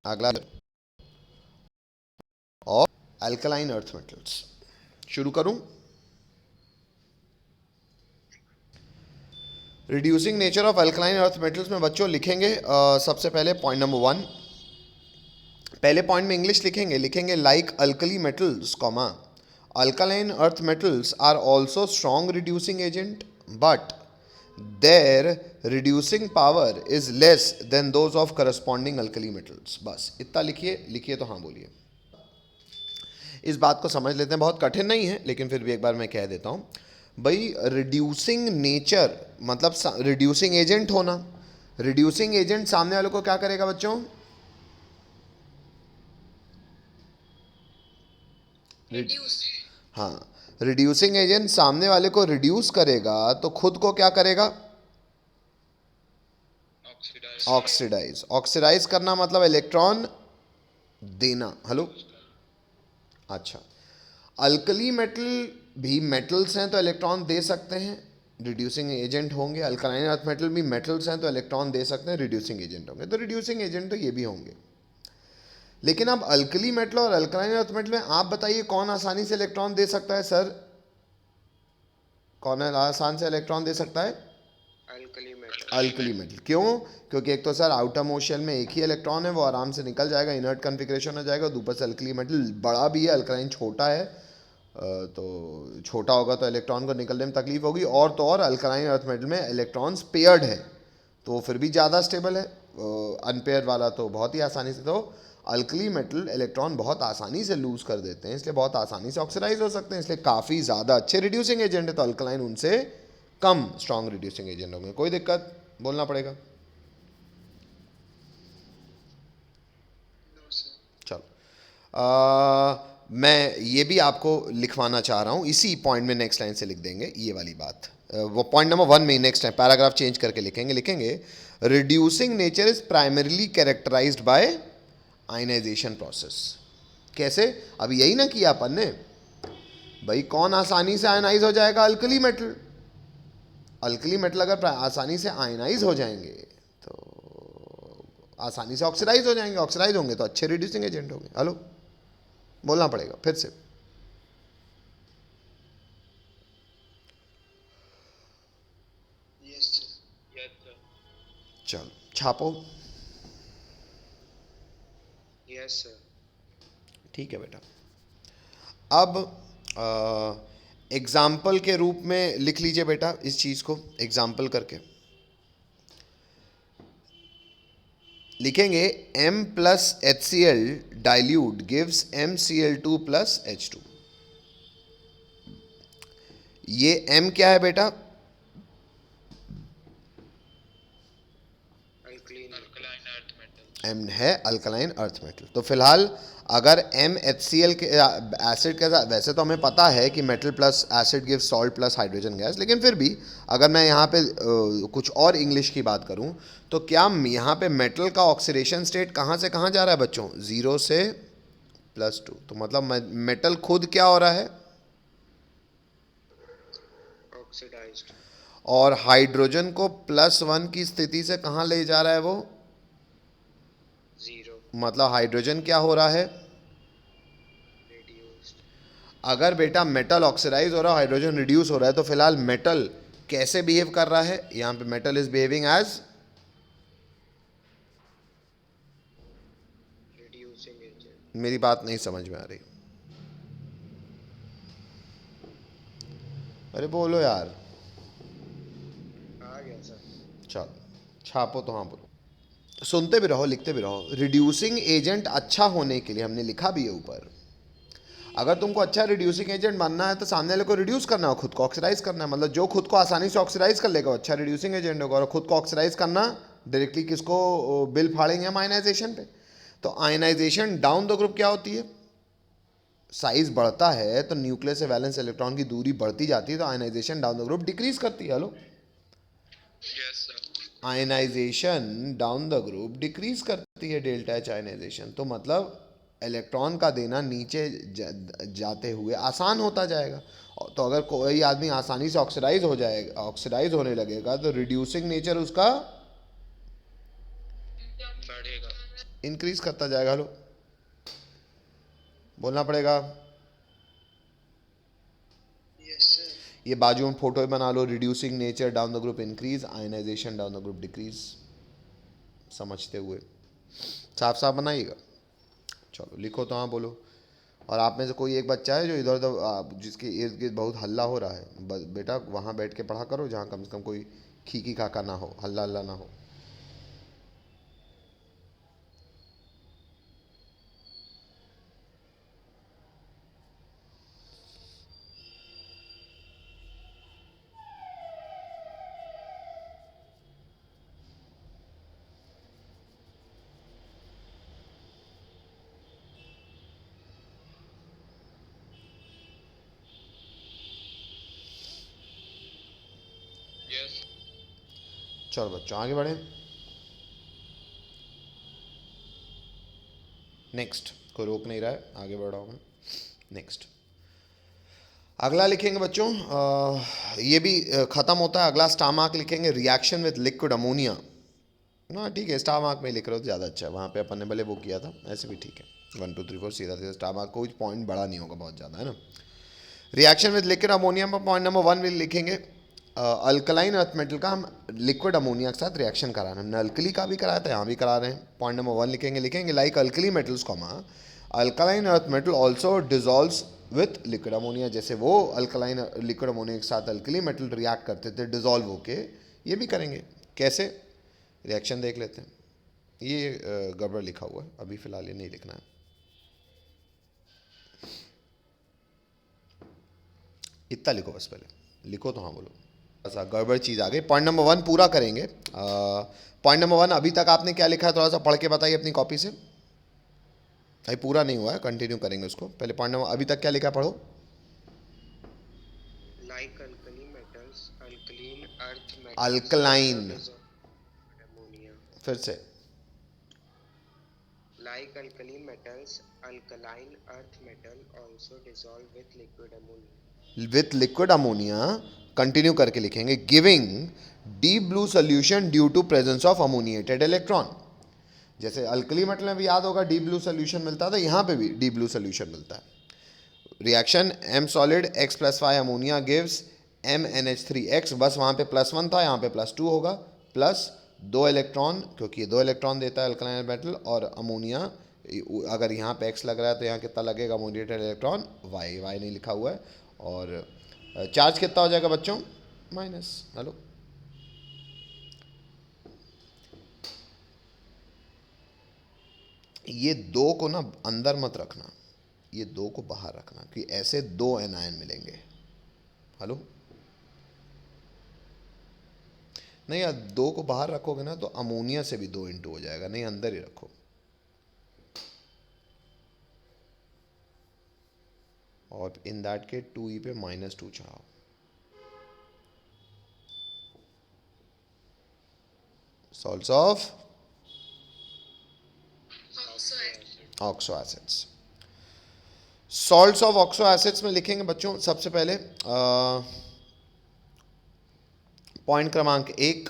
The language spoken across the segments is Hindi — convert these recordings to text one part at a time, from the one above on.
अगला और अल्कलाइन अर्थ मेटल्स शुरू करूं। Reducing nature of alkaline earth metals में बच्चों लिखेंगे सबसे पहले पॉइंट नंबर 1। पहले पॉइंट में इंग्लिश लिखेंगे, like alkali metals comma alkaline earth metals are also strong reducing agent but their reducing power is less than those of corresponding alkali metals. बस इतना लिखिए। लिखिए तो हाँ बोलिए। इस बात को समझ लेते हैं, बहुत कठिन नहीं है लेकिन फिर भी एक बार मैं कह देता हूँ भाई। रिड्यूसिंग नेचर मतलब रिड्यूसिंग एजेंट होना। रिड्यूसिंग एजेंट सामने वालों को क्या करेगा बच्चों? रिड्यूस। हाँ, रिड्यूसिंग एजेंट सामने वाले को रिड्यूस करेगा तो खुद को क्या करेगा? ऑक्सीडाइज। ऑक्सीडाइज। ऑक्सीडाइज करना मतलब इलेक्ट्रॉन देना। हेलो, अच्छा। अल्कली मेटल भी मेटल्स हैं तो इलेक्ट्रॉन दे सकते हैं, रिड्यूसिंग एजेंट होंगे। अल्कलाइन अर्थ मेटल भी मेटल्स हैं तो इलेक्ट्रॉन दे सकते हैं, रिड्यूसिंग एजेंट होंगे। तो रिड्यूसिंग एजेंट तो ये भी होंगे। लेकिन अब अल्कली मेटल और अल्कलाइन अर्थ मेटल में आप बताइए कौन आसानी से इलेक्ट्रॉन दे सकता है सर? कौन आसान से इलेक्ट्रॉन दे सकता है? Alkali metal. Alkali metal. क्यों? क्योंकि एक तो सर आउटर मोशन में एक ही इलेक्ट्रॉन है, वो आराम से निकल जाएगा, इनर्ट कन्फिग्रेशन हो जाएगा। ऊपर से अल्कली मेटल बड़ा भी है, अल्कलाइन छोटा है, तो छोटा होगा तो इलेक्ट्रॉन को निकलने में तकलीफ होगी। और तो और अल्कलाइन अर्थ मेटल में इलेक्ट्रॉन्स पेयर्ड है तो फिर भी ज़्यादा स्टेबल है। अनपेयर वाला तो बहुत ही आसानी से, तो अल्कली मेटल इलेक्ट्रॉन बहुत आसानी से लूज कर देते हैं, इसलिए बहुत आसानी से ऑक्सीडाइज हो सकते हैं, इसलिए काफ़ी ज़्यादा अच्छे रिड्यूसिंग एजेंट है। तो अल्कलाइन उनसे कम स्ट्रॉन्ग रिड्यूसिंग एजेंट होंगे। कोई दिक्कत? बोलना पड़ेगा। चलो, मैं ये भी आपको लिखवाना चाह रहा हूँ इसी पॉइंट में, नेक्स्ट लाइन से लिख देंगे ये वाली बात। वो पॉइंट नंबर 1 में नेक्स्ट है, पैराग्राफ चेंज करके लिखेंगे reducing nature is primarily characterised by ionisation process. कैसे? अब यही ना किया अपन ने भाई। कौन आसानी से आयनाइज हो जाएगा? Alkali metal. अल्कली मेटल अगर आसानी से आयनाइज हो जाएंगे तो आसानी से ऑक्सीडाइज हो जाएंगे। ऑक्सीडाइज होंगे तो अच्छे रिड्यूसिंग एजेंट होंगे। हेलो, बोलना पड़ेगा फिर से। Yes sir. Yes sir. चलो छापो। Yes sir. ठीक है बेटा। अब एग्जाम्पल के रूप में लिख लीजिए बेटा इस चीज़ को, एग्जाम्पल करके लिखेंगे M plus HCl dilute gives MCl2 plus H2। ये M क्या है बेटा? Alkaline earth metal. M है अल्कलाइन अर्थ मेटल। तो फिलहाल अगर MHCl के एसिड के साथ, वैसे तो हमें पता है कि metal plus acid give salt plus hydrogen gas, लेकिन फिर भी अगर मैं यहाँ पे कुछ और इंग्लिश की बात करूँ तो क्या यहाँ पे मेटल का ऑक्सीडेशन स्टेट कहाँ से कहाँ जा रहा है बच्चों? 0 से +2। तो मतलब मेटल खुद क्या हो रहा है? ऑक्सीडाइज्ड। और हाइड्रोजन को +1 की स्थिति से कहाँ ले जा रहा है वो? जीरो। मतलब हाइड्रोजन क्या हो रहा है? रिड्यूस्ड। अगर बेटा मेटल ऑक्सीडाइज हो रहा है, हाइड्रोजन रिड्यूस हो रहा है, तो फिलहाल मेटल कैसे बिहेव कर रहा है? यहां पे metal is behaving as reducing agent. मेरी बात नहीं समझ में आ रही? अरे बोलो यार। आ गया सर। चलो छापो तो हाँ बोलो। सुनते भी रहो, लिखते भी रहो। रिड्यूसिंग एजेंट अच्छा होने के लिए हमने लिखा भी है ऊपर। अगर तुमको अच्छा रिड्यूसिंग एजेंट बनना है तो सामने वाले को रिड्यूस करना है, खुद को ऑक्सीडाइज करना है। मतलब जो खुद को आसानी से ऑक्सीडाइज कर लेगा अच्छा रिड्यूसिंग एजेंट होगा। और खुद को ऑक्सीडाइज करना डायरेक्टली किसको बिल फाड़ेंगे हम? आयनाइजेशन पे। तो आयनाइजेशन डाउन द ग्रुप क्या होती है? साइज बढ़ता है तो न्यूक्लियस से वैलेंस इलेक्ट्रॉन की दूरी बढ़ती जाती है, तो ionisation down the group decrease करती है। Hello, yes sir. Ionisation down the group decrease करती है, डेल्टा एच आयनाइजेशन। तो मतलब इलेक्ट्रॉन का देना नीचे जाते हुए आसान होता जाएगा। तो अगर कोई आदमी आसानी से ऑक्सीडाइज हो जाएगा, ऑक्सीडाइज होने लगेगा, तो रिड्यूसिंग नेचर उसका बढ़ेगा। इंक्रीज करता जाएगा। हेलो, बोलना पड़ेगा। Yes sir. ये बाजू में फोटो बना लो। Reducing nature down the group increase, ionisation down the group decrease. समझते हुए साफ साफ बनाइएगा। चलो लिखो तो हाँ बोलो। और आप में से कोई एक बच्चा है जो इधर उधर जिसके इर्द गिर्द बहुत हल्ला हो रहा है, बेटा वहाँ बैठ के पढ़ा करो जहाँ कम से कम कोई खीकी खाका ना हो, हल्ला हल्ला ना हो। यस। चलो बच्चों आगे बढ़ें। नेक्स्ट, कोई रोक नहीं रहा है, आगे बढ़ रहा हूँ मैं। नेक्स्ट अगला लिखेंगे बच्चों, ये भी ख़त्म होता है। अगला स्टार मार्क लिखेंगे, रिएक्शन विद लिक्विड अमोनिया। ना ठीक है, स्टार मार्क में लिख रहे हो तो ज़्यादा अच्छा है, वहाँ पे अपन ने भले वो किया था, ऐसे भी ठीक है। 1 2 3 4 सीधा सीधा स्टार मार्क, कोई पॉइंट बड़ा नहीं होगा बहुत ज़्यादा, है ना। रिएक्शन विद लिक्विड अमोनिया में पॉइंट नंबर 1 में लिखेंगे, अल्कलाइन अर्थ मेटल का हम लिक्विड अमोनिया के साथ रिएक्शन करा रहे हैं। हमने अल्कली का भी कराया था, यहाँ भी करा रहे हैं। पॉइंट नंबर 1 लिखेंगे like alkali metals comma alkaline earth metal also dissolves with liquid ammonia. जैसे वो अल्कलाइन लिक्विड अमोनिया के साथ अल्कली मेटल रिएक्ट करते थे डिजॉल्व होके, ये भी करेंगे। कैसे, रिएक्शन देख लेते हैं। ये गड़बड़ लिखा हुआ है, अभी फ़िलहाल ये नहीं लिखना है। इतना लिखो बस, पहले लिखो तो हाँ बोलो। ऐसा गड़बड़ चीज़ आ गई। पॉइंट नंबर 1 पूरा करेंगे। पॉइंट नंबर 1 अभी तक आपने क्या लिखा है, थोड़ा सा पढ़ के बताइए अपनी कॉपी से। अभी पूरा नहीं हुआ है, कंटिन्यू करेंगे उसको। पहले पॉइंट नंबर अभी तक क्या लिखा है पढ़ो। Like alkali metals alkaline earth alkaline, metals ammonia. फिर से। Like alkali metals alkaline earth metal also dissolve with liquid ammonia. With liquid ammonia continue करके लिखेंगे, giving deep blue solution due to presence of ammoniated electron. जैसे अल्कली मेटल में भी याद होगा डीप ब्लू सोल्यूशन मिलता था, यहाँ पे भी डीप ब्लू सोल्यूशन मिलता है। Reaction M solid X plus Y ammonia gives MnH3x, बस वहाँ पे +1 था, यहाँ पे +2 होगा, प्लस 2 इलेक्ट्रॉन, क्योंकि ये 2 इलेक्ट्रॉन देता है अल्कलाइन मेटल। और अमोनिया, अगर यहाँ पे x लग रहा है तो यहाँ कितना लगेगा अमोनिएटेड इलेक्ट्रॉन, y नहीं लिखा हुआ है। और चार्ज कितना हो जाएगा बच्चों, माइनस। हेलो, ये 2 को ना अंदर मत रखना, ये 2 को बाहर रखना, कि ऐसे 2 एनायन मिलेंगे। हेलो, नहीं यार 2 को बाहर रखोगे ना तो अमोनिया से भी 2 इंटू हो जाएगा, नहीं अंदर ही रखो। और इन दैट के 2e पे -2 चढ़ाओ। Salts of oxo acids. Salts of oxo acids में लिखेंगे बच्चों सबसे पहले पॉइंट क्रमांक 1,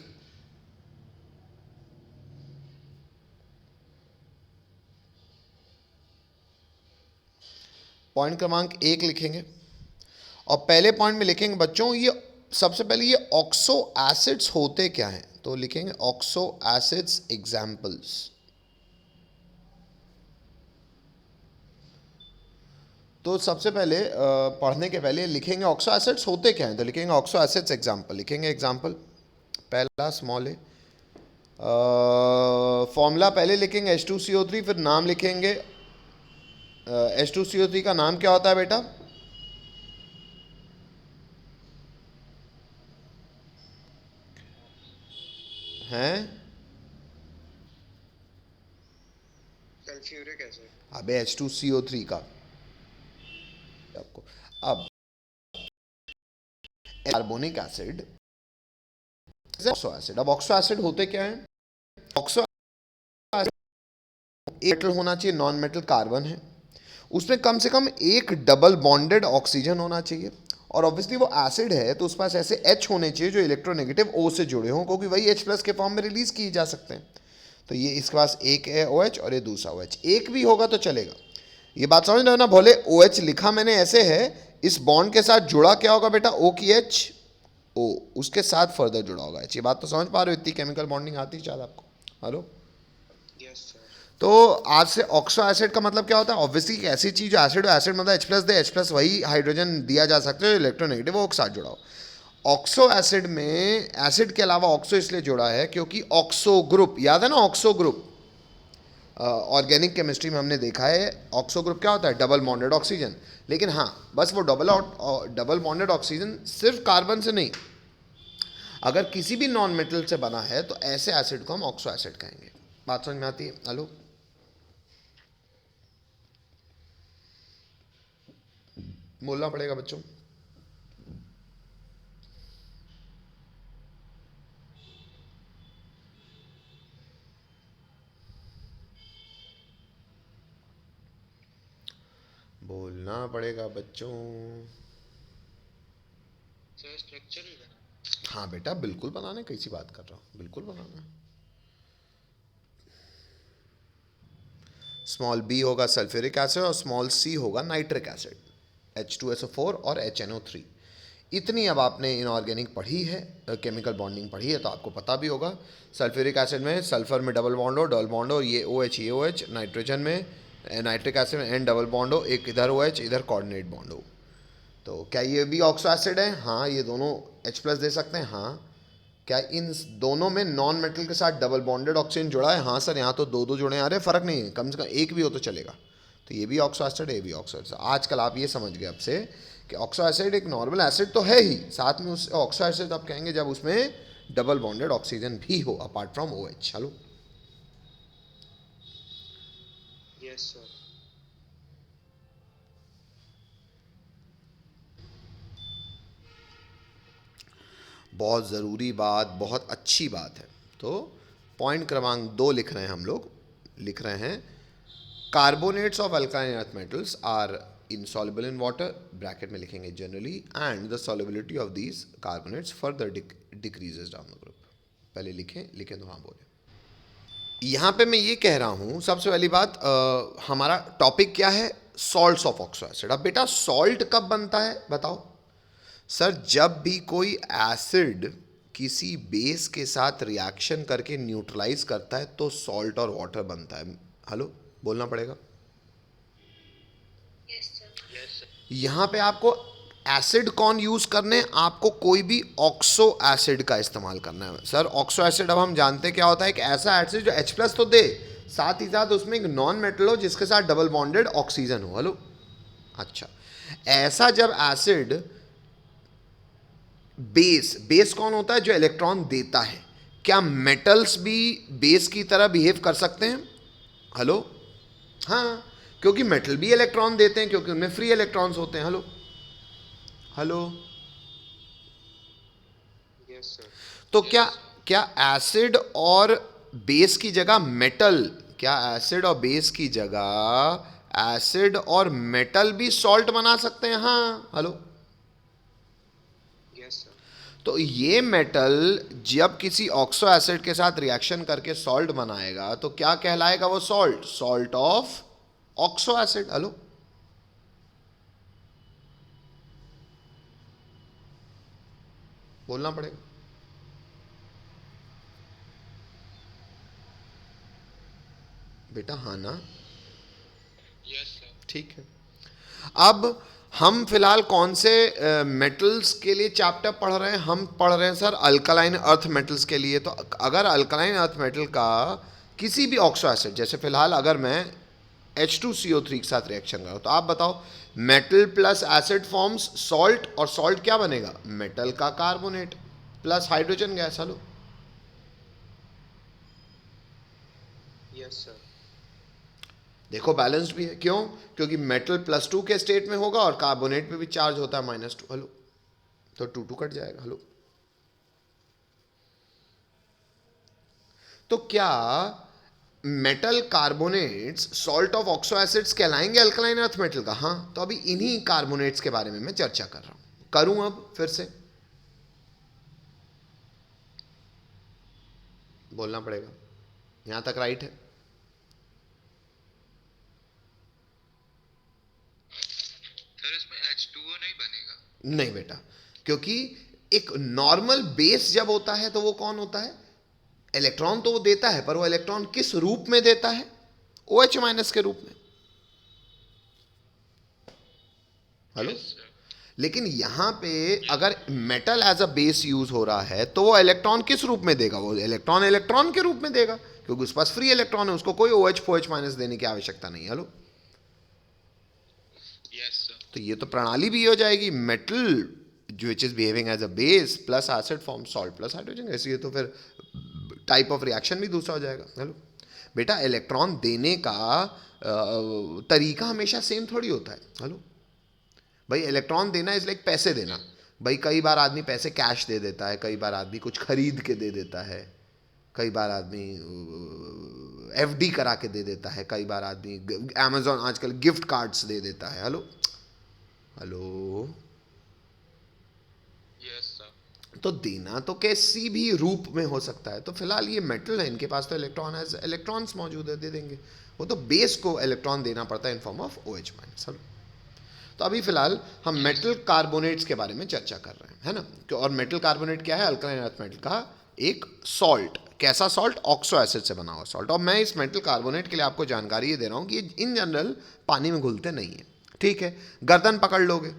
पॉइंट क्रमांक 1 लिखेंगे। और पहले पॉइंट में लिखेंगे बच्चों, ये सबसे पहले ये ऑक्सो एसिड्स होते क्या हैं, तो लिखेंगे ऑक्सो एसिड्स एग्जाम्पल्स। तो सबसे पहले पढ़ने के पहले लिखेंगे ऑक्सो एसिड्स होते क्या हैं, तो लिखेंगे ऑक्सो एसिड्स एग्जाम्पल। लिखेंगे एग्जाम्पल पहला स्मॉल ए, फॉर्मूला पहले लिखेंगे H2CO3, फिर नाम लिखेंगे। H2CO3 का नाम क्या होता है बेटा, हैं सल्फ्यूरिक एसिड। अबे H2CO3 का आपको अब कार्बोनिक एसिड, ऑक्सो एसिड। अब ऑक्सो एसिड होते क्या हैं, ऑक्सो एसिड मेटल होना चाहिए, नॉन मेटल कार्बन है, उसमें कम से कम एक डबल बॉन्डेड ऑक्सीजन होना चाहिए। और ऑब्वियसली वो एसिड है तो उस पास ऐसे H होने चाहिए जो इलेक्ट्रोनेगेटिव O से जुड़े हों, क्योंकि वही H+ के फॉर्म में रिलीज किए जा सकते हैं। तो ये इसके पास एक है OH और ये दूसरा OH, एक भी होगा तो चलेगा। ये बात समझ रहे हो ना, भोले OH लिखा मैंने ऐसे है, इस बॉन्ड के साथ जुड़ा क्या होगा बेटा, O की H, O उसके साथ फर्दर जुड़ा होगा H। ये बात तो समझ पा रहे हो, इतनी केमिकल बॉन्डिंग आती है शायद आपको। Hello, yes sir. तो आज से ऑक्सो एसिड का मतलब क्या होता है, ऑब्वियसली एक ऐसी चीज, एसिड एसिड मतलब H प्लस दे, H प्लस वही हाइड्रोजन दिया जा सकता है जो इलेक्ट्रोनेगेटिव वो के साथ जुड़ा हो। ऑक्सो एसिड में एसिड के अलावा ऑक्सो इसलिए जुड़ा है क्योंकि ऑक्सो ग्रुप, याद है ना ऑक्सो ग्रुप, ऑर्गेनिक केमिस्ट्री में हमने देखा है ऑक्सो ग्रुप क्या होता है, डबल बॉन्डेड ऑक्सीजन। लेकिन हाँ, बस वो डबल बॉन्डेड ऑक्सीजन सिर्फ कार्बन से नहीं, अगर किसी भी नॉन मेटल से बना है तो ऐसे एसिड को हम ऑक्सो एसिड कहेंगे। बात समझ में आती है? हेलो, बोलना पड़ेगा बच्चों। बोलना पड़ेगा बच्चों। सर स्ट्रक्चर ही बना। हाँ बेटा, बिल्कुल बनाने, कैसी बात कर रहा हूँ, बिल्कुल बनाना। स्मॉल बी होगा सल्फ्यूरिक एसिड और स्मॉल सी होगा नाइट्रिक एसिड, H2SO4 और HNO3। इतनी अब आपने इनऑर्गेनिक पढ़ी है, केमिकल बॉन्डिंग पढ़ी है, तो आपको पता भी होगा। सल्फ्यूरिक एसिड में सल्फर में डबल बॉन्ड हो, ये OH ये OH, नाइट्रोजन में नाइट्रिक एसिड में N डबल बॉन्ड हो, एक इधर OH इधर कोऑर्डिनेट बॉन्ड हो। तो क्या ये भी ऑक्सो एसिड है? हाँ, ये दोनों H प्लस दे सकते हैं। हाँ, क्या इन दोनों में नॉन मेटल के साथ डबल बॉन्डेड ऑक्सीजन जुड़ा है? हाँ सर, यहाँ तो दो दो जुड़े आ रहे हैं, फर्क नहीं है, कम से कम एक भी हो तो चलेगा। तो ये भी ऑक्सो एसिड है, ये भी ऑक्सो एसिड। आजकल आप ये समझ गए अब से कि ऑक्सो एसिड एक नॉर्मल एसिड तो है ही, साथ में उस ऑक्सो एसिड आप कहेंगे जब उसमें डबल बॉन्डेड ऑक्सीजन भी हो अपार्ट फ्रॉम OH। चलो, यस सर। बहुत ज़रूरी बात, बहुत अच्छी बात है। तो पॉइंट क्रमांक 2 लिख रहे हैं हम लोग, लिख रहे हैं carbonates of alkaline earth metals are insoluble in water, bracket में लिखेंगे generally, and the solubility of these carbonates further decreases down the group. पहले लिखें तो हाँ बोले। यहाँ पे मैं ये कह रहा हूँ, सबसे पहली बात, हमारा टॉपिक क्या है, सॉल्ट्स ऑफ ऑक्सो एसिड। अब बेटा सॉल्ट कब बनता है बताओ? सर, जब भी कोई एसिड किसी बेस के साथ रिएक्शन करके न्यूट्रलाइज करता है तो सॉल्ट और वाटर बनता है। हेलो, बोलना पड़ेगा। Yes sir. यहां पे आपको एसिड कौन यूज करने, आपको कोई भी ऑक्सो एसिड का इस्तेमाल करना है। सर ऑक्सो एसिड अब हम जानते हैं क्या होता है, एक ऐसा एसिड जो H प्लस तो दे, साथ ही साथ उसमें एक नॉन मेटल हो जिसके साथ डबल बॉन्डेड ऑक्सीजन हो। हेलो, अच्छा, ऐसा जब एसिड बेस कौन होता है, जो इलेक्ट्रॉन देता है, क्या मेटल्स भी बेस की तरह बिहेव कर सकते हैं? हेलो, हाँ, क्योंकि मेटल भी इलेक्ट्रॉन देते हैं क्योंकि उनमें फ्री इलेक्ट्रॉन्स होते हैं। Hello hello, yes sir. तो क्या क्या एसिड और बेस की जगह मेटल, क्या एसिड और बेस की जगह एसिड और मेटल भी सॉल्ट बना सकते हैं? हाँ, हेलो, यस सर। तो ये मेटल जब किसी ऑक्सो एसिड के साथ रिएक्शन करके सॉल्ट बनाएगा तो क्या कहलाएगा वो salt? Salt of oxo acid. Hello, बोलना पड़ेगा बेटा, हाँ ना? Yes sir. ठीक है। अब हम फिलहाल कौन से मेटल्स के लिए चैप्टर पढ़ रहे हैं? हम पढ़ रहे हैं सर अल्कलाइन अर्थ मेटल्स के लिए। तो अगर अल्कलाइन अर्थ मेटल का किसी भी ऑक्सो एसिड, जैसे फिलहाल अगर मैं H2CO3 के साथ रिएक्शन करूँ तो आप बताओ, metal plus acid forms salt, और सॉल्ट क्या बनेगा? मेटल का carbonate plus hydrogen gas. Hello, yes sir. देखो बैलेंस्ड भी है, क्यों? क्योंकि मेटल +2 के स्टेट में होगा और कार्बोनेट में भी चार्ज होता है -2। हेलो, तो 2 कट जाएगा। हेलो, तो क्या metal carbonates salt of oxo acids कहलाएंगे अल्कलाइन अर्थ मेटल का? हाँ, तो अभी इन्हीं कार्बोनेट्स के बारे में मैं चर्चा कर रहा हूं। करूं अब फिर से? बोलना पड़ेगा। यहां तक राइट है? सर इसमें H2O नहीं बनेगा? नहीं बेटा, क्योंकि एक नॉर्मल बेस जब होता है तो वो कौन होता है? इलेक्ट्रॉन तो वो देता है, पर वो इलेक्ट्रॉन किस रूप में देता है? OH माइनस के रूप में। हेलो? Yes, sir. लेकिन यहां पे अगर metal as a base use हो रहा है तो वो इलेक्ट्रॉन किस रूप में देगा? वो इलेक्ट्रॉन इलेक्ट्रॉन के रूप में देगा, क्योंकि उसके पास फ्री इलेक्ट्रॉन है, उसको कोई OH फोएच माइनस देने की आवश्यकता नहीं है। हेलो? Yes, sir. तो ये तो प्रणाली भी हो जाएगी, मेटल जो which is behaving as a base plus acid form salt plus hydrogen, ऐसे तो फिर टाइप ऑफ रिएक्शन भी दूसरा हो जाएगा। हेलो बेटा, इलेक्ट्रॉन देने का तरीका हमेशा सेम थोड़ी होता है। हेलो भाई, इलेक्ट्रॉन देना इज लाइक पैसे देना। भाई कई बार आदमी पैसे कैश दे देता है, कई बार आदमी कुछ खरीद के दे देता है, कई बार आदमी FD करा के दे देता है, कई बार आदमी अमेजोन आजकल गिफ्ट कार्ड्स दे देता है। हेलो? हेलो? Yes, sir. तो देना तो किसी भी रूप में हो सकता है। तो फिलहाल ये मेटल है, इनके पास तो इलेक्ट्रॉन्स मौजूद है, दे देंगे। वो तो बेस को इलेक्ट्रॉन देना पड़ता है in form of OH minus. तो अभी फिलहाल हम मेटल कार्बोनेट्स के बारे में चर्चा कर रहे हैं, है ना? और मेटल कार्बोनेट क्या है? अल्कलाइन अर्थ मेटल का एक सॉल्ट। कैसा सॉल्ट? ऑक्सो एसिड से बना हुआ सॉल्ट। और मैं इस मेटल कार्बोनेट के लिए आपको जानकारी ये दे रहा हूँ कि इन जनरल पानी में घुलते नहीं है, ठीक है? गर्दन पकड़ लोगे,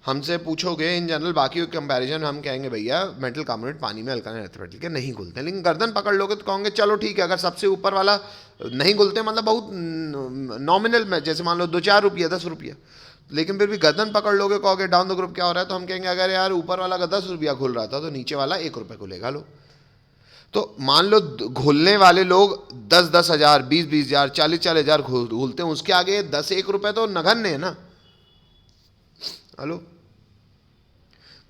हमसे पूछोगे इन जनरल, बाकी कंपैरिजन हम कहेंगे भैया मेटल कार्बोनेट पानी में अल्कलाइन अर्थ मेटल के नहीं घुलते। लेकिन गर्दन पकड़ लोगे तो कहोगे चलो ठीक है, अगर सबसे ऊपर वाला नहीं घुलते मतलब बहुत नॉमिनल में, जैसे मान लो 2-4 रुपया 10 रुपया, लेकिन फिर भी गर्दन पकड़ लोगे, कहोगे डाउन द ग्रुप क्या हो रहा है, तो हम कहेंगे अगर यार ऊपर वाला का 10 रुपया घुल रहा था तो नीचे वाला 1 रुपये खुलेगा। लो तो मान लो घुलने वाले लोग 10-10 हज़ार, 20-20 हज़ार, 40-40 हज़ार घुलते हैं, उसके आगे 10-1 रुपये तो नगण्य है ना। हेलो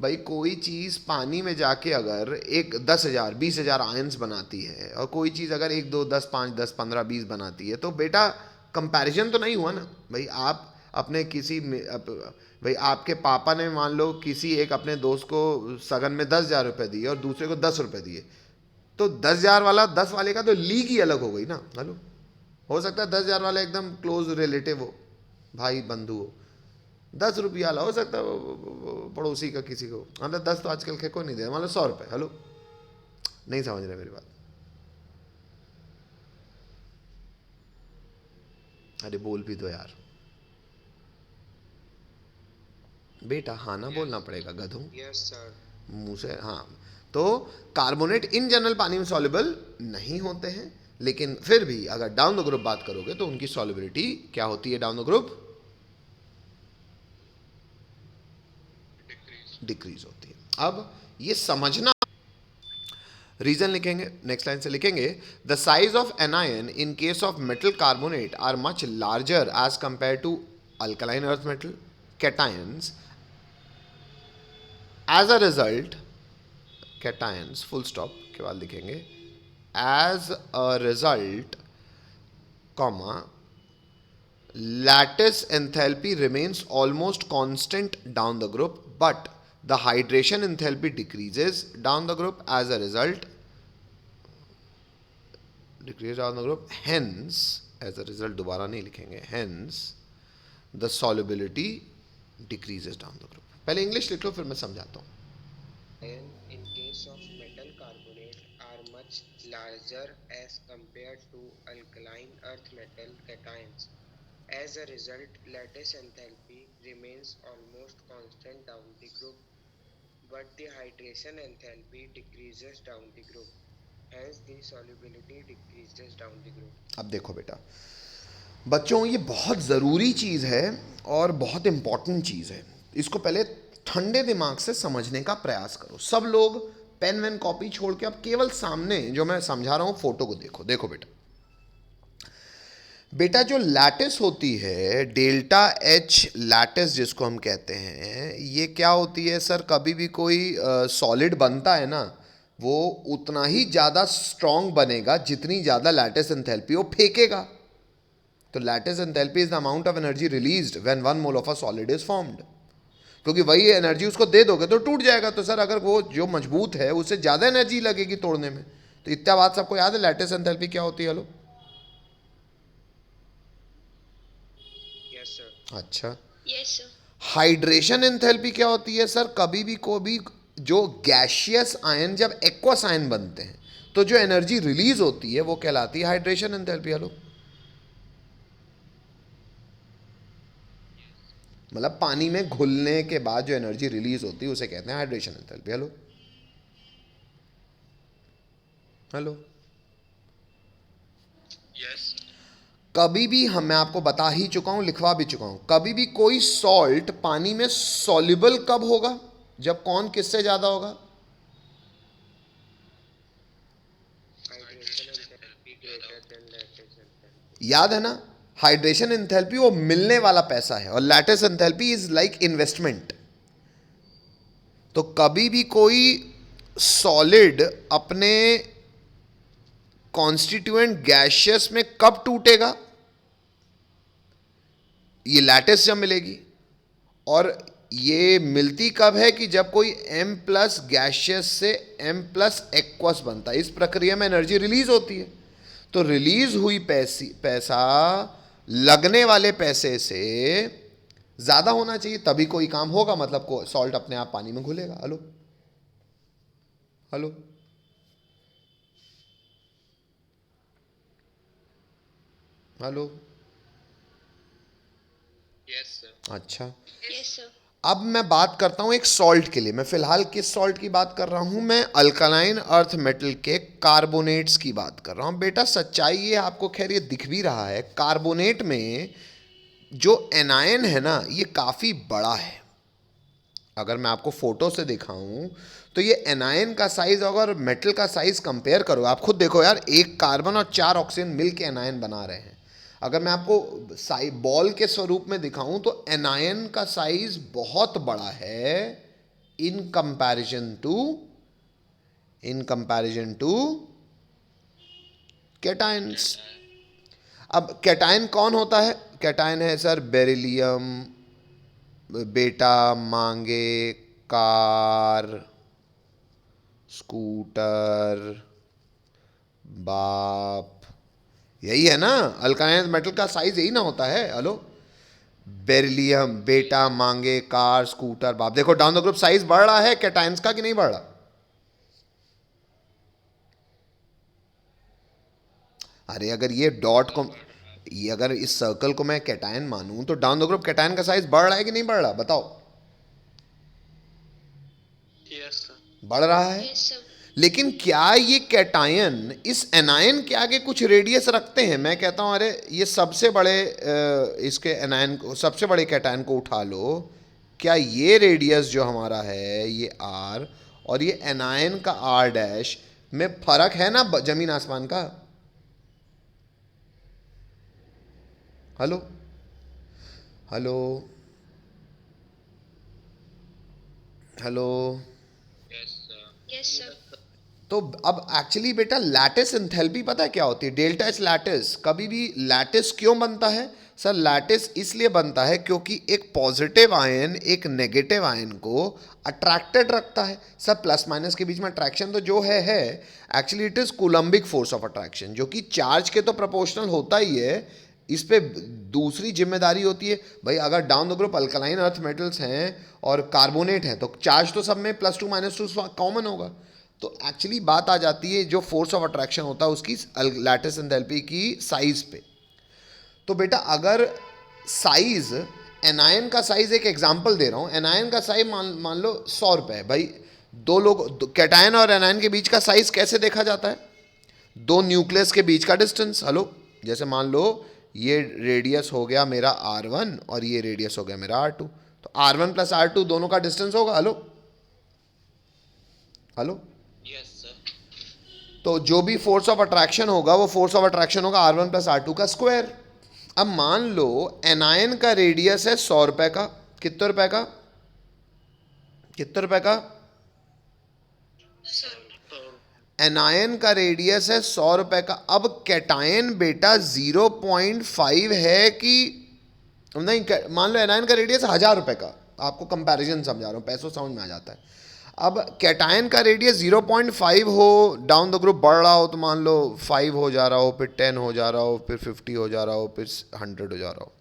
भाई, कोई चीज़ पानी में जाके अगर एक 10,000 20,000 आयंस बनाती है और कोई चीज़ अगर 1 2 10 5 10 15 20 बनाती है, तो बेटा कंपैरिजन तो नहीं हुआ ना भाई। आप अपने भाई आपके पापा ने मान लो किसी एक अपने दोस्त को सगन में 10,000 रुपये दिए और दूसरे को 10 रुपये दिए, तो 10,000 वाला 10 वाले का तो लीग ही अलग हो गई ना। हेलो? हो सकता है 10,000 वाला एकदम क्लोज रिलेटिव हो, भाई बंधु हो, 10 रुपया वाला हो सकता है वो पड़ोसी का किसी को, मतलब 10 तो आजकल के को नहीं दे, मतलब 100 रुपये। हेलो? नहीं समझ रहे मेरी बात? अरे बोल भी दो यार बेटा, हाँ ना बोलना पड़ेगा गधों, Yes, sir. मुंह से। हाँ, तो कार्बोनेट इन जनरल पानी में सॉल्युबल नहीं होते हैं, लेकिन फिर भी अगर डाउन द ग्रुप बात करोगे तो उनकी सॉल्युबिलिटी क्या होती है? डाउन द ग्रुप डिक्रीज होती है। अब ये समझना, रीजन लिखेंगे, नेक्स्ट लाइन से लिखेंगे, the size of anion in case of metal carbonate are much larger as compare to alkaline earth metal cations as a result, cations full stop के बाद लिखेंगे as a result, comma, lattice enthalpy remains almost constant down the group, but the hydration enthalpy decreases down the group as a result, decreases down the group, hence as a result, दोबारा नहीं लिखेंगे, hence the solubility decreases down the group। पहले इंग्लिश लिख लो फिर मैं समझाता हूँ। Ion in case of metal carbonate are much larger as compared to alkaline earth metal cations. As a result, lattice enthalpy remains almost constant down the group, but the hydration enthalpy decreases down the group. Hence, the solubility decreases down the group. अब देखो बेटा बच्चों, ये बहुत ज़रूरी चीज़ है और बहुत इंपॉर्टेंट चीज़ है, इसको पहले ठंडे दिमाग से समझने का प्रयास करो। सब लोग पेन वेन कॉपी छोड़ के अब केवल सामने जो मैं समझा रहा हूँ फोटो को देखो। देखो बेटा, बेटा जो लैटिस होती है, डेल्टा एच लैटिस जिसको हम कहते हैं, ये क्या होती है सर? कभी भी कोई सॉलिड बनता है ना, वो उतना ही ज़्यादा स्ट्रॉन्ग बनेगा जितनी ज़्यादा लैटिस एंथैल्पी वो फेंकेगा। तो lattice enthalpy is the amount of energy released when 1 mole of a solid is formed, क्योंकि वही एनर्जी उसको दे दोगे तो टूट जाएगा। तो सर अगर वो जो मजबूत है उससे ज़्यादा एनर्जी लगेगी तोड़ने में, तो इतना बात सबको याद है लैटिस एंथैल्पी क्या होती है? Hello, Yes, sir. अच्छा। Yes, sir. हाइड्रेशन एंथैल्पी क्या होती है सर? कभी भी को भी जो गैशियस आयन जब एक्वस आयन बनते हैं तो जो एनर्जी रिलीज होती है वो कहलाती है हाइड्रेशन एंथैल्पी। हेलो, मतलब पानी में घुलने के बाद जो एनर्जी रिलीज होती है उसे कहते हैं hydration enthalpy. Hello hello, yes कभी भी मैं आपको बता ही चुका हूं, लिखवा भी चुका हूं, कभी भी कोई सॉल्ट पानी में सॉल्युबल कब होगा? जब कौन किससे ज्यादा होगा? Hydration enthalpy greater than lattice enthalpy. याद है ना, हाइड्रेशन एंथैल्पी वो मिलने वाला पैसा है और lattice enthalpy is like investment. तो कभी भी कोई सॉलिड अपने कॉन्स्टिट्यूएंट गैशियस में कब टूटेगा? ये लैटिस जब मिलेगी। और ये मिलती कब है? कि जब कोई M प्लस गैशियस से M प्लस एक्वस बनता है। इस प्रक्रिया में एनर्जी रिलीज होती है। तो रिलीज हुई पैसा लगने वाले पैसे से ज्यादा होना चाहिए, तभी कोई काम होगा, मतलब को सॉल्ट अपने आप पानी में घुलेगा। Hello hello, hello, yes sir अच्छा। Yes, sir. अब मैं बात करता हूं एक सॉल्ट के लिए। मैं फिलहाल किस सॉल्ट की बात कर रहा हूं? मैं अल्कलाइन अर्थ मेटल के कार्बोनेट्स की बात कर रहा हूं। बेटा सच्चाई ये आपको खैर ये दिख भी रहा है, कार्बोनेट में जो एनायन है ना ये काफ़ी बड़ा है। अगर मैं आपको फोटो से दिखाऊं तो ये एनायन का साइज अगर मेटल का साइज कंपेयर करो, आप खुद देखो यार, एक कार्बन और 4 ऑक्सीजन मिल के एनायन बना रहे हैं। अगर मैं आपको बॉल के स्वरूप में दिखाऊं तो एनायन का साइज बहुत बड़ा है इन कंपैरिजन टू कैटायंस। अब कैटायन कौन होता है? कैटायन है सर बेरिलियम, बेटा, मांगे, कार, स्कूटर, बाप, यही है ना। अल्काइल मेटल का साइज यही ना होता है। हेलो, बेरिलियम, बेटा, मांगे, कार, स्कूटर, बाप। देखो डाउन द ग्रुप साइज बढ़ रहा है कैटायंस का कि नहीं बढ़ रहा? अरे अगर ये डॉट को, ये अगर इस सर्कल को मैं कैटायन मानूं तो डाउन द ग्रुप कैटायन का साइज बढ़ रहा है कि नहीं बढ़ रहा? बताओ। यस सर बढ़ रहा है। Yes, sir. लेकिन क्या ये कैटायन इस एनायन के आगे कुछ रेडियस रखते हैं? मैं कहता हूं अरे ये सबसे बड़े इसके एनायन को, सबसे बड़े कैटायन को उठा लो, क्या ये रेडियस जो हमारा है ये R और ये एनायन का R डैश में फर्क है ना जमीन आसमान का? Hello hello hello, yes sir Yes, sir. तो अब एक्चुअली बेटा लैटिस एंथैल्पी पता है क्या होती है? Delta H lattice. कभी भी लैटिस क्यों बनता है सर? लैटिस इसलिए बनता है क्योंकि एक पॉजिटिव आयन एक नेगेटिव आयन को अट्रैक्टेड रखता है। सर प्लस माइनस के बीच में अट्रैक्शन तो जो है actually it is Coulombic force of attraction, जो कि चार्ज के तो प्रोपोर्शनल होता ही है। इस पे दूसरी जिम्मेदारी होती है भाई, अगर down the group alkaline earth metals हैं और कार्बोनेट हैं तो चार्ज तो सब में +2 -2 कॉमन होगा। तो एक्चुअली बात आ जाती है जो फोर्स ऑफ अट्रैक्शन होता है उसकी लैटिस एंथैल्पी की साइज पे। तो बेटा अगर साइज, एनायन का साइज, एक एग्जांपल दे रहा हूँ, एनायन का साइज मान लो 100 रुपये। भाई दो लोग, कैटायन और एनायन के बीच का साइज कैसे देखा जाता है? दो न्यूक्लियस के बीच का डिस्टेंस। हेलो, जैसे मान लो ये रेडियस हो गया मेरा R1 और ये रेडियस हो गया मेरा R2, तो R1 + R2 दोनों का डिस्टेंस होगा। हेलो हेलो, यस सर तो जो भी फोर्स ऑफ अट्रैक्शन होगा वो फोर्स ऑफ अट्रैक्शन होगा R1 + R2 का स्क्वायर। अब मान लो एनायन का रेडियस है 100 रुपए का। कितने रुपए का? कितने रुपए का? एनायन का रेडियस है 100 रुपए का। अब कैटायन बेटा 0.5 है कि नहीं? मान लो एनायन का रेडियस 1000 रुपए का, आपको कंपैरिजन समझा रहा हूँ, पैसों समझ में आ जाता है। अब कैटायन का रेडियस 0.5 हो, डाउन द ग्रुप बढ़ रहा हो तो मान लो 5 हो जा रहा हो, फिर 10 हो जा रहा हो, फिर 50 हो जा रहा हो, फिर 100 हो जा रहा हो।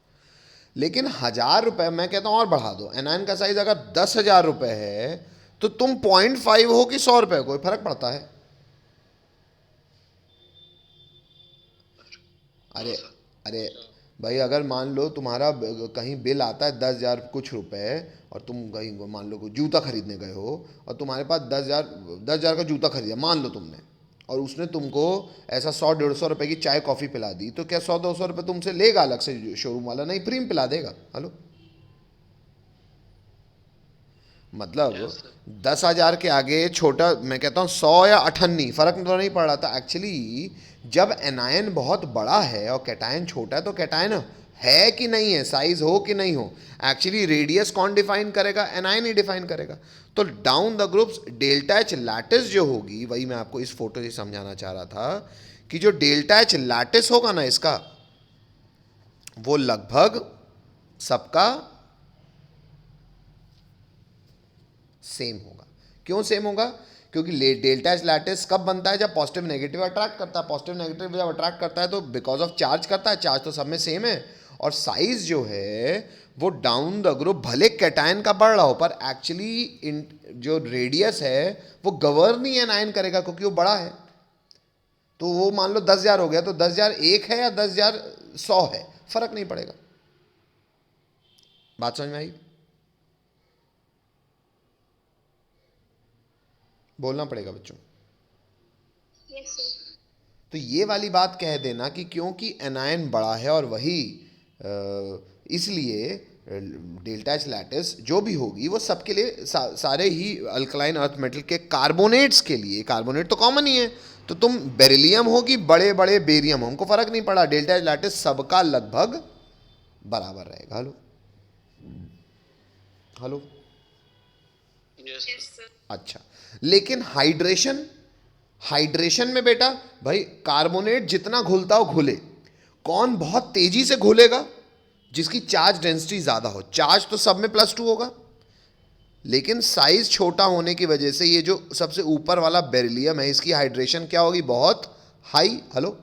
लेकिन 1,000 रुपये, मैं कहता हूँ और बढ़ा दो, एनायन का साइज अगर 10,000 रुपये है तो तुम 0.5 हो कि 100 रुपये, कोई फर्क पड़ता है? अरे अरे भाई, अगर मान लो तुम्हारा कहीं बिल आता है 10,000 कुछ रुपए, और तुम कहीं मान लो कोई जूता खरीदने गए हो और तुम्हारे पास 10,000 का जूता खरीदा मान लो तुमने, और उसने तुमको ऐसा 100-150 रुपए की चाय कॉफ़ी पिला दी, तो क्या 100-200 रुपये तुमसे लेगा अलग से शोरूम वाला? नहीं, फ्री में पिला देगा। हेलो, मतलब यस सर। 10,000 के आगे छोटा, मैं कहता हूँ 100 या 98 फर्क तो नहीं पड़ रहा था एक्चुअली। जब एनायन बहुत बड़ा है और कैटायन छोटा है, तो कैटायन है कि नहीं है, साइज हो कि नहीं हो, एक्चुअली रेडियस कौन डिफाइन करेगा? एनायन ही डिफाइन करेगा। तो down the groups delta H lattice जो होगी, वही मैं आपको इस फोटो से समझाना चाह रहा था कि जो डेल्टा एच लैटिस होगा ना इसका, वो लगभग सबका सेम होगा। क्यों सेम होगा? क्योंकि डेल्टा एच लैटिस कब बनता है? जब पॉजिटिव नेगेटिव अट्रैक्ट करता है। पॉजिटिव नेगेटिव जब अट्रैक्ट करता है तो बिकॉज ऑफ चार्ज करता है, चार्ज तो सब में सेम है, और साइज जो है वो डाउन द ग्रुप भले कैटायन का बढ़ रहा हो, पर एक्चुअली जो रेडियस है वो गवर्न ही एनायन करेगा, क्योंकि वो बड़ा है। तो वो मान लो 10,000 हो गया, तो 10,000 एक है या 10,000 100 है, फर्क नहीं पड़ेगा। बात समझ में आई? बोलना पड़ेगा बच्चों। Yes sir. तो ये वाली बात कह देना कि क्योंकि एनायन बड़ा है, और वही इसलिए डेल्टा एच लैटिस जो भी होगी वो सबके लिए सारे ही अल्कलाइन अर्थ मेटल के कार्बोनेट्स के लिए, कार्बोनेट तो कॉमन ही है, तो तुम बेरिलियम हो कि बड़े बड़े बेरियम हो, हमको फर्क नहीं पड़ा, डेल्टा एच लैटिस सबका लगभग बराबर रहेगा। Hello hello, yes yes sir. Sir. अच्छा, लेकिन हाइड्रेशन, हाइड्रेशन में बेटा भाई कार्बोनेट जितना घुलता हो घुले, कौन बहुत तेजी से घुलेगा? जिसकी चार्ज डेंसिटी ज़्यादा हो। चार्ज तो सब में +2 होगा, लेकिन साइज छोटा होने की वजह से ये जो सबसे ऊपर वाला बेरिलियम है, इसकी हाइड्रेशन क्या होगी? बहुत हाई। Hello,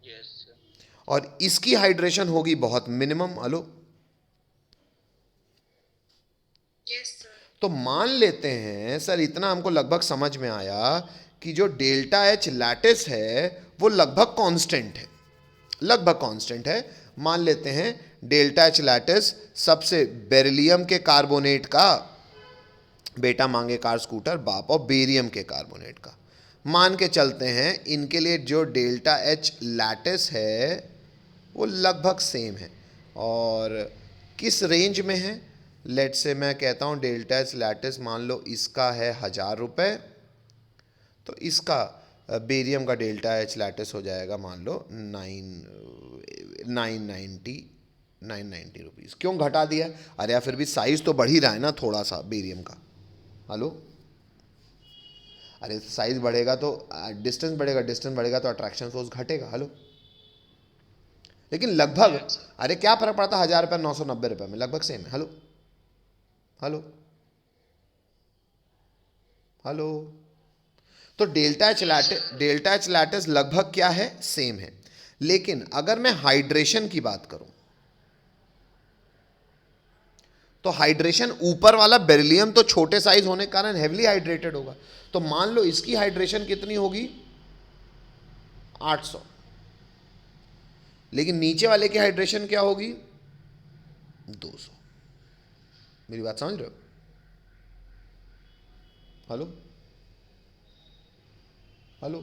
yes sir. और इसकी हाइड्रेशन होगी बहुत मिनिमम। Hello, yes sir. तो मान लेते हैं सर, इतना हमको लगभग समझ में आया कि जो डेल्टा एच लैटिस है वो लगभग कांस्टेंट है, लगभग कांस्टेंट है। मान लेते हैं डेल्टा एच लैटिस सबसे बेरिलियम के कार्बोनेट का बेटा मांगे कार स्कूटर बाप, और बेरियम के कार्बोनेट का मान के चलते हैं, इनके लिए जो डेल्टा एच लैटिस है वो लगभग सेम है। और किस रेंज में है? लेट से मैं कहता हूँ डेल्टा एच लैटिस मान लो इसका है 1,000 रुपये, तो इसका बेरियम का डेल्टा एच लैटिस हो जाएगा मान लो 990 रुपीज़। क्यों घटा दिया? अरे यार फिर भी साइज़ तो बढ़ ही रहा है ना थोड़ा सा बेरियम का। हेलो, अरे साइज़ बढ़ेगा तो डिस्टेंस बढ़ेगा, डिस्टेंस बढ़ेगा तो अट्रैक्शन फोर्स घटेगा। हेलो, लेकिन लगभग, अरे क्या फर्क पड़ता है 1,000 रुपये 990 रुपये में, लगभग सेम है। हेलो हेलो हेलो, तो डेल्टा एच लैटिस लगभग क्या है? सेम है। लेकिन अगर मैं हाइड्रेशन की बात करूं, तो हाइड्रेशन ऊपर वाला बेरिलियम तो छोटे साइज होने के कारण हेवली हाइड्रेटेड होगा, तो मान लो इसकी हाइड्रेशन कितनी होगी? 800। लेकिन नीचे वाले की हाइड्रेशन क्या होगी? 200। मेरी बात समझ रहे हो? Hello hello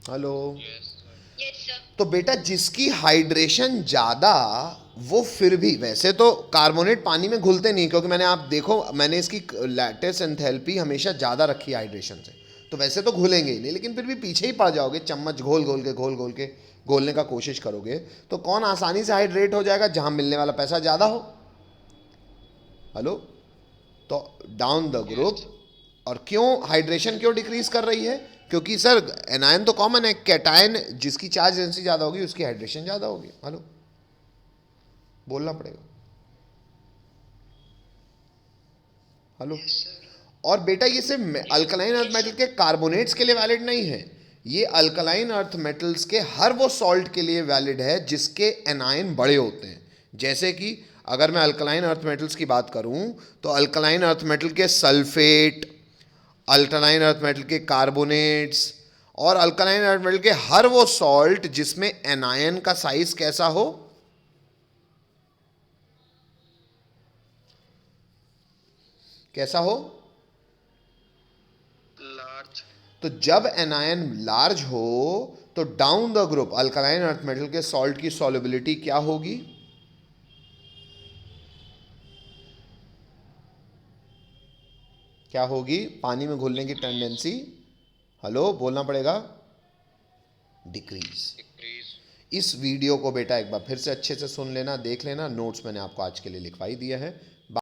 hello, yes sir. Yes sir. तो बेटा जिसकी हाइड्रेशन ज़्यादा, वो फिर भी, वैसे तो कार्बोनेट पानी में घुलते नहीं, क्योंकि मैंने, आप देखो मैंने इसकी लैटिस एंथैल्पी हमेशा ज़्यादा रखी है हाइड्रेशन से, तो वैसे तो घुलेंगे ही नहीं, लेकिन फिर भी पीछे ही पड़ जाओगे, चम्मच घोल घोल के घोलने का कोशिश करोगे, तो कौन आसानी से हाइड्रेट हो जाएगा? जहाँ मिलने वाला पैसा ज़्यादा हो। हेलो, तो डाउन द ग्रुप, और क्यों हाइड्रेशन क्यों डिक्रीज कर रही है? क्योंकि सर एनायन तो कॉमन है, कैटायन जिसकी चार्ज डेंसिटी ज़्यादा होगी उसकी हाइड्रेशन ज़्यादा होगी। हेलो, बोलना पड़ेगा। हेलो। और बेटा ये सिर्फ अल्कलाइन अर्थ मेटल के कार्बोनेट्स के लिए वैलिड नहीं है, ये अल्कलाइन अर्थ मेटल्स के हर वो सॉल्ट के लिए वैलिड है जिसके एनायन बड़े होते हैं। जैसे कि अगर मैं अल्कलाइन अर्थ मेटल्स की बात करूं तो अल्कलाइन अर्थ मेटल के सल्फेट, अल्कलाइन अर्थ मेटल के कार्बोनेट्स और अल्कलाइन अर्थ मेटल के हर वो सॉल्ट जिसमें एनायन का साइज कैसा हो, कैसा हो, लार्ज। तो जब एनायन लार्ज हो तो down the group alkaline earth metal के सॉल्ट की सॉल्युबिलिटी क्या होगी, क्या होगी, पानी में घुलने की टेंडेंसी, हेलो बोलना पड़ेगा, डिक्रीज। इस वीडियो को बेटा एक बार फिर से अच्छे से सुन लेना, देख लेना, नोट्स मैंने आपको आज के लिए लिखवा ही दिया है।